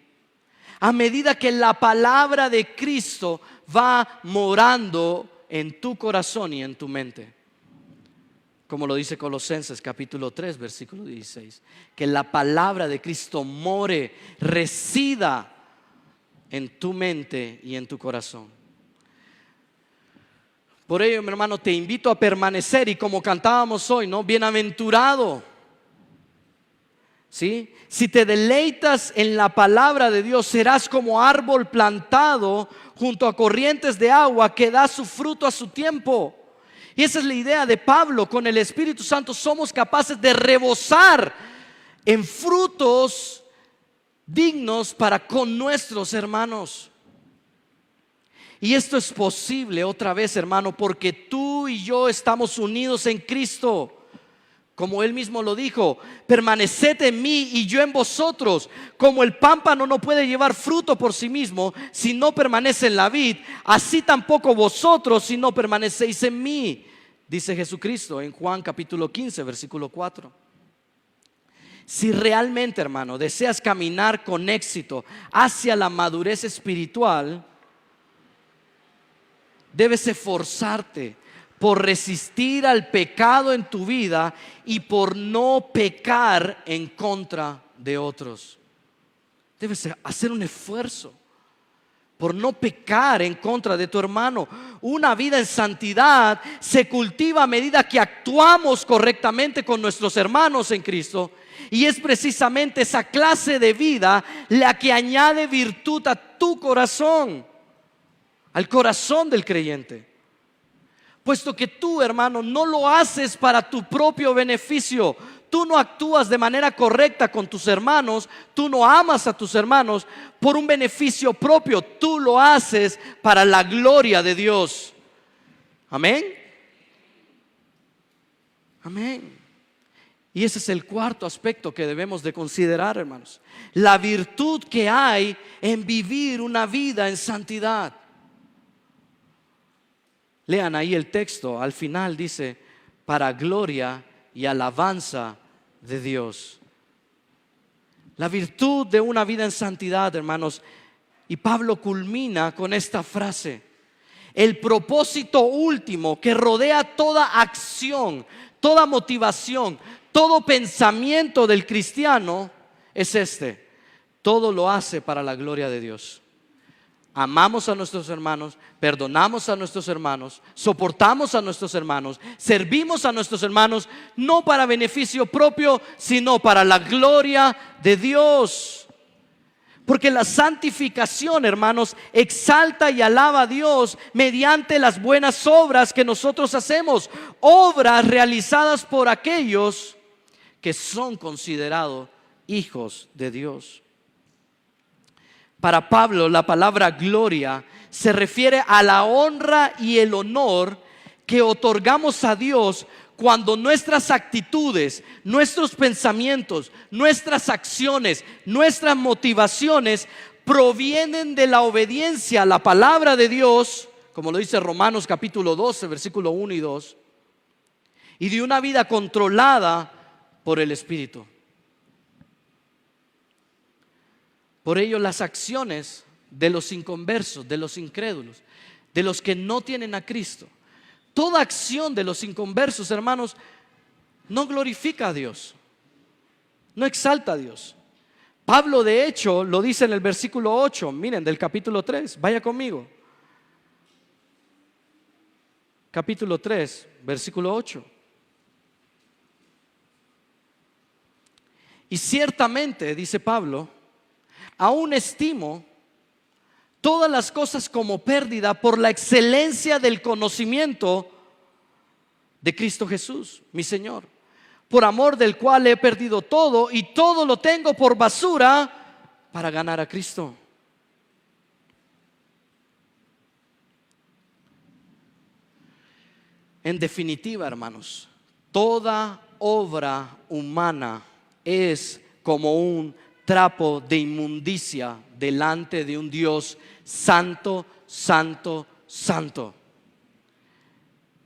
Speaker 1: a medida que la palabra de Cristo va morando en tu corazón y en tu mente. Como lo dice Colosenses capítulo 3 versículo 16. Que la palabra de Cristo more, resida en tu mente y en tu corazón. Por ello, mi hermano, te invito a permanecer, y como cantábamos hoy, ¿no? Bienaventurado. ¿Sí? Si te deleitas en la palabra de Dios, serás como árbol plantado junto a corrientes de agua que da su fruto a su tiempo. Y esa es la idea de Pablo. Con el Espíritu Santo somos capaces de rebosar en frutos dignos para con nuestros hermanos. Y esto es posible, otra vez, hermano, porque tú y yo estamos unidos en Cristo. Como Él mismo lo dijo: permaneced en mí y yo en vosotros. Como el pámpano no puede llevar fruto por sí mismo si no permanece en la vid, así tampoco vosotros si no permanecéis en mí, dice Jesucristo en Juan capítulo 15 versículo 4. Si realmente, hermano, deseas caminar con éxito hacia la madurez espiritual, debes esforzarte por resistir al pecado en tu vida y por no pecar en contra de otros. Debes hacer un esfuerzo por no pecar en contra de tu hermano. Una vida en santidad se cultiva a medida que actuamos correctamente con nuestros hermanos en Cristo. Y es precisamente esa clase de vida la que añade virtud a tu corazón, al corazón del creyente. Puesto que tú, hermano, no lo haces para tu propio beneficio. Tú no actúas de manera correcta con tus hermanos. Tú no amas a tus hermanos por un beneficio propio. Tú lo haces para la gloria de Dios. Amén. Amén. Y ese es el cuarto aspecto que debemos de considerar, hermanos. La virtud que hay en vivir una vida en santidad. Lean ahí el texto, al final dice, para gloria y alabanza de Dios. La virtud de una vida en santidad, hermanos. Y Pablo culmina con esta frase: el propósito último que rodea toda acción, toda motivación, todo pensamiento del cristiano es este: todo lo hace para la gloria de Dios. Amamos a nuestros hermanos, perdonamos a nuestros hermanos, soportamos a nuestros hermanos, servimos a nuestros hermanos, no para beneficio propio, sino para la gloria de Dios. Porque la santificación, hermanos, exalta y alaba a Dios mediante las buenas obras que nosotros hacemos, obras realizadas por aquellos que son considerados hijos de Dios. Para Pablo, la palabra gloria se refiere a la honra y el honor que otorgamos a Dios cuando nuestras actitudes, nuestros pensamientos, nuestras acciones, nuestras motivaciones provienen de la obediencia a la palabra de Dios, como lo dice Romanos capítulo 12, versículo 1 y 2, y de una vida controlada por el Espíritu. Por ello, las acciones de los inconversos, de los incrédulos, de los que no tienen a Cristo, toda acción de los inconversos, hermanos, no glorifica a Dios, no exalta a Dios. Pablo, de hecho, lo dice en el versículo 8, miren, del capítulo 3, vaya conmigo. Capítulo 3, versículo 8. Y ciertamente, dice Pablo, aún estimo todas las cosas como pérdida por la excelencia del conocimiento de Cristo Jesús, mi Señor, por amor del cual he perdido todo y todo lo tengo por basura para ganar a Cristo. En definitiva, hermanos, toda obra humana es como un trapo de inmundicia delante de un Dios santo, santo, santo.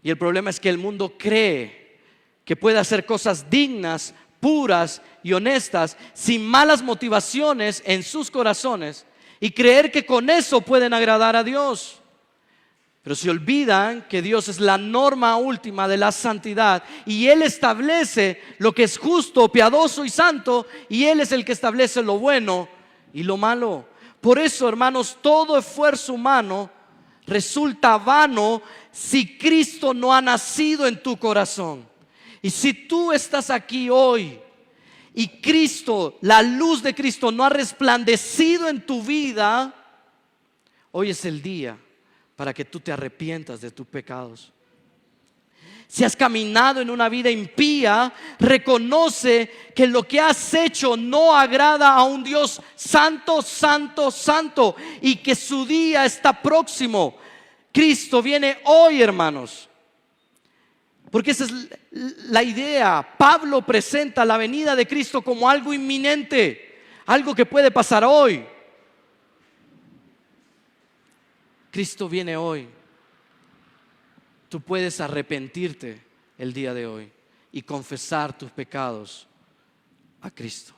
Speaker 1: Y el problema es que el mundo cree que puede hacer cosas dignas, puras y honestas, sin malas motivaciones en sus corazones, y creer que con eso pueden agradar a Dios. Pero se olvidan que Dios es la norma última de la santidad y Él establece lo que es justo, piadoso y santo, y Él es el que establece lo bueno y lo malo. Por eso, hermanos, todo esfuerzo humano resulta vano si Cristo no ha nacido en tu corazón. Y si tú estás aquí hoy y Cristo, la luz de Cristo no ha resplandecido en tu vida, hoy es el día para que tú te arrepientas de tus pecados. Si has caminado en una vida impía, reconoce que lo que has hecho no agrada a un Dios santo, santo, santo, y que su día está próximo. Cristo viene hoy, hermanos, porque esa es la idea. Pablo presenta la venida de Cristo como algo inminente, algo que puede pasar hoy. Cristo viene hoy. Tú puedes arrepentirte el día de hoy y confesar tus pecados a Cristo.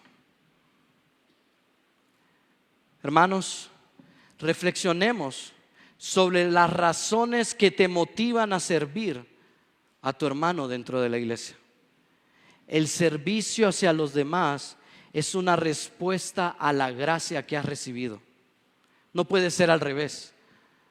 Speaker 1: Hermanos, reflexionemos sobre las razones que te motivan a servir a tu hermano dentro de la iglesia. El servicio hacia los demás es una respuesta a la gracia que has recibido. No puede ser al revés.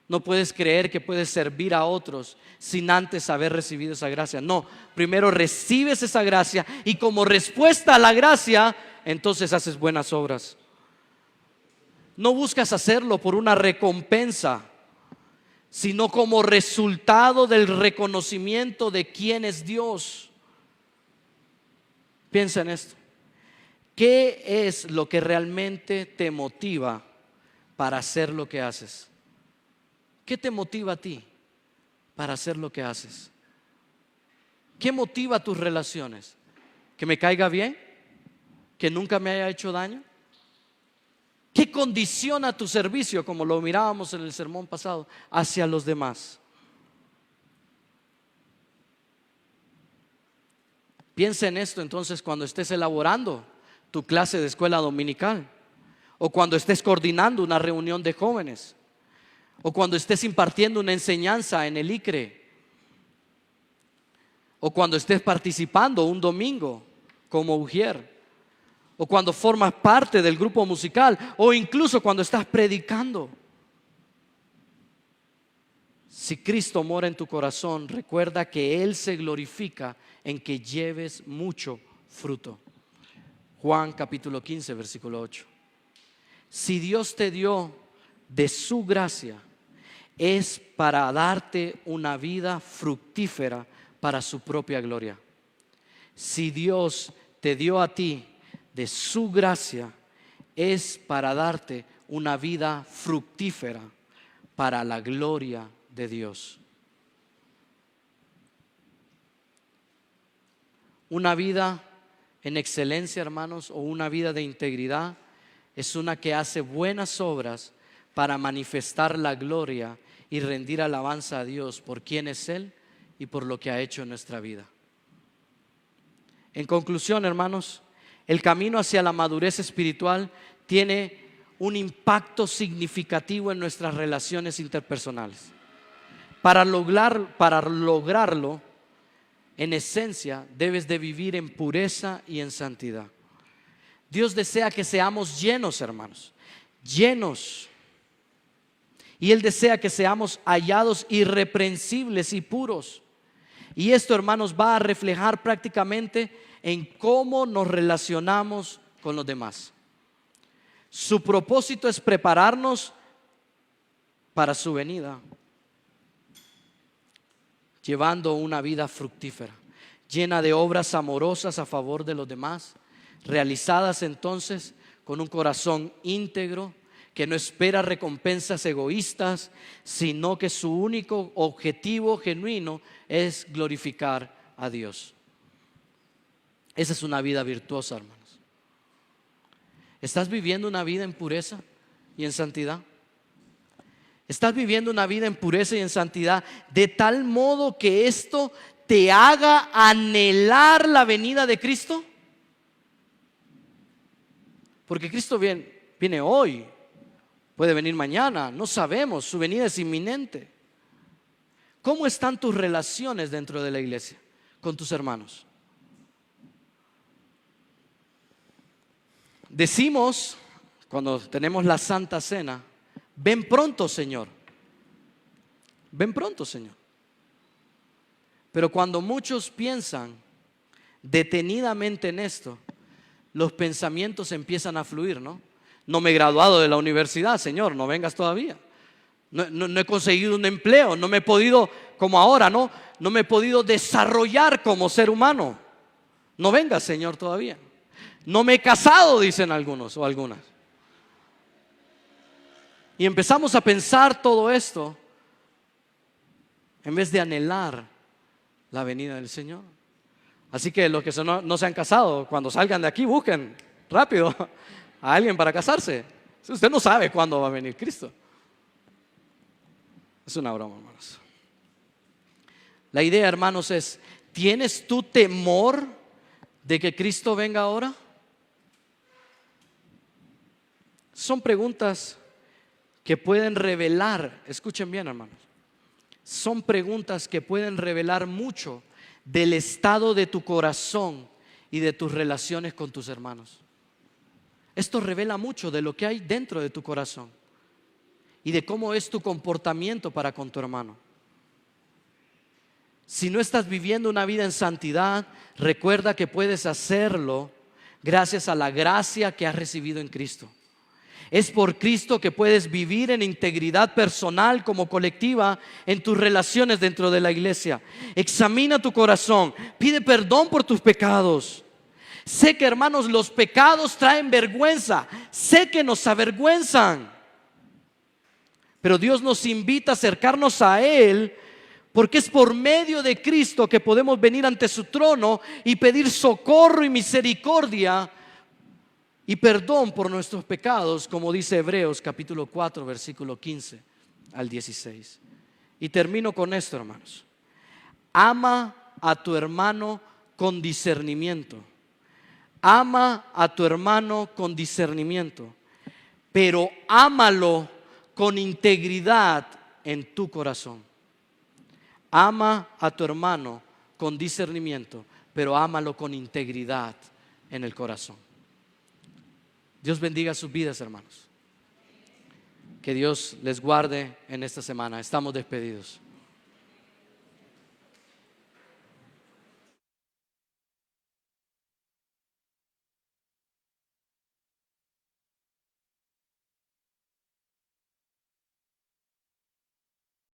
Speaker 1: No puedes creer que puedes servir a otros sin antes haber recibido esa gracia. No, primero recibes esa gracia y como respuesta a la gracia, entonces haces buenas obras. No buscas hacerlo por una recompensa, sino como resultado del reconocimiento de quién es Dios. Piensa en esto. ¿Qué es lo que realmente te motiva para hacer lo que haces? ¿Qué te motiva a ti para hacer lo que haces? ¿Qué motiva tus relaciones? ¿Que me caiga bien? ¿Que nunca me haya hecho daño? ¿Qué condiciona tu servicio, como lo mirábamos en el sermón pasado, hacia los demás? Piensa en esto entonces cuando estés elaborando tu clase de escuela dominical, o cuando estés coordinando una reunión de jóvenes, o cuando estés impartiendo una enseñanza en el ICRE, o cuando estés participando un domingo como Ujier, o cuando formas parte del grupo musical, o incluso cuando estás predicando. Si Cristo mora en tu corazón, recuerda que Él se glorifica en que lleves mucho fruto. Juan capítulo 15, versículo 8. Si Dios te dio de su gracia, es para darte una vida fructífera para su propia gloria. Si Dios te dio a ti de su gracia, es para darte una vida fructífera para la gloria de Dios. Una vida en excelencia, hermanos, o una vida de integridad es una que hace buenas obras para manifestar la gloria y rendir alabanza a Dios por quién es Él y por lo que ha hecho en nuestra vida. En conclusión, hermanos, el camino hacia la madurez espiritual tiene un impacto significativo en nuestras relaciones interpersonales. Para lograrlo, en esencia, debes de vivir en pureza y en santidad. Dios desea que seamos llenos, hermanos, llenos. Y Él desea que seamos hallados irreprensibles y puros. Y esto, hermanos, va a reflejar prácticamente en cómo nos relacionamos con los demás. Su propósito es prepararnos para su venida, llevando una vida fructífera, llena de obras amorosas a favor de los demás, realizadas entonces con un corazón íntegro, que no espera recompensas egoístas, sino que su único objetivo genuino es glorificar a Dios. Esa es una vida virtuosa, hermanos. ¿Estás viviendo una vida en pureza y en santidad? ¿Estás viviendo una vida en pureza y en santidad de tal modo que esto te haga anhelar la venida de Cristo? Porque Cristo viene hoy, puede venir mañana, no sabemos, su venida es inminente. ¿Cómo están tus relaciones dentro de la iglesia con tus hermanos? Decimos, cuando tenemos la Santa Cena, ven pronto, Señor. Ven pronto, Señor. Pero cuando muchos piensan detenidamente en esto, los pensamientos empiezan a fluir, ¿no? No me he graduado de la universidad, Señor, no vengas todavía. No he conseguido un empleo, no me he podido, como ahora, no me he podido desarrollar como ser humano. No vengas, Señor, todavía. No me he casado, dicen algunos o algunas. Y empezamos a pensar todo esto en vez de anhelar la venida del Señor. Así que los que no se han casado, cuando salgan de aquí, busquen rápido a alguien para casarse. Usted no sabe cuándo va a venir Cristo. Es una broma, hermanos. La idea, hermanos, es: ¿tienes tú temor de que Cristo venga ahora? Son preguntas que pueden revelar, escuchen bien, hermanos, son preguntas que pueden revelar mucho del estado de tu corazón y de tus relaciones con tus hermanos. Esto revela mucho de lo que hay dentro de tu corazón y de cómo es tu comportamiento para con tu hermano. Si no estás viviendo una vida en santidad, recuerda que puedes hacerlo gracias a la gracia que has recibido en Cristo. Es por Cristo que puedes vivir en integridad personal como colectiva en tus relaciones dentro de la iglesia. Examina tu corazón, pide perdón por tus pecados. Sé que, hermanos, los pecados traen vergüenza, sé que nos avergüenzan, pero Dios nos invita a acercarnos a Él, porque es por medio de Cristo que podemos venir ante su trono y pedir socorro y misericordia y perdón por nuestros pecados, como dice Hebreos capítulo 4 versículo 15 al 16. Y termino con esto, hermanos. Ama a tu hermano con discernimiento. Ama a tu hermano con discernimiento, pero ámalo con integridad en tu corazón. Ama a tu hermano con discernimiento, pero ámalo con integridad en el corazón. Dios bendiga sus vidas, hermanos. Que Dios les guarde en esta semana. Estamos despedidos.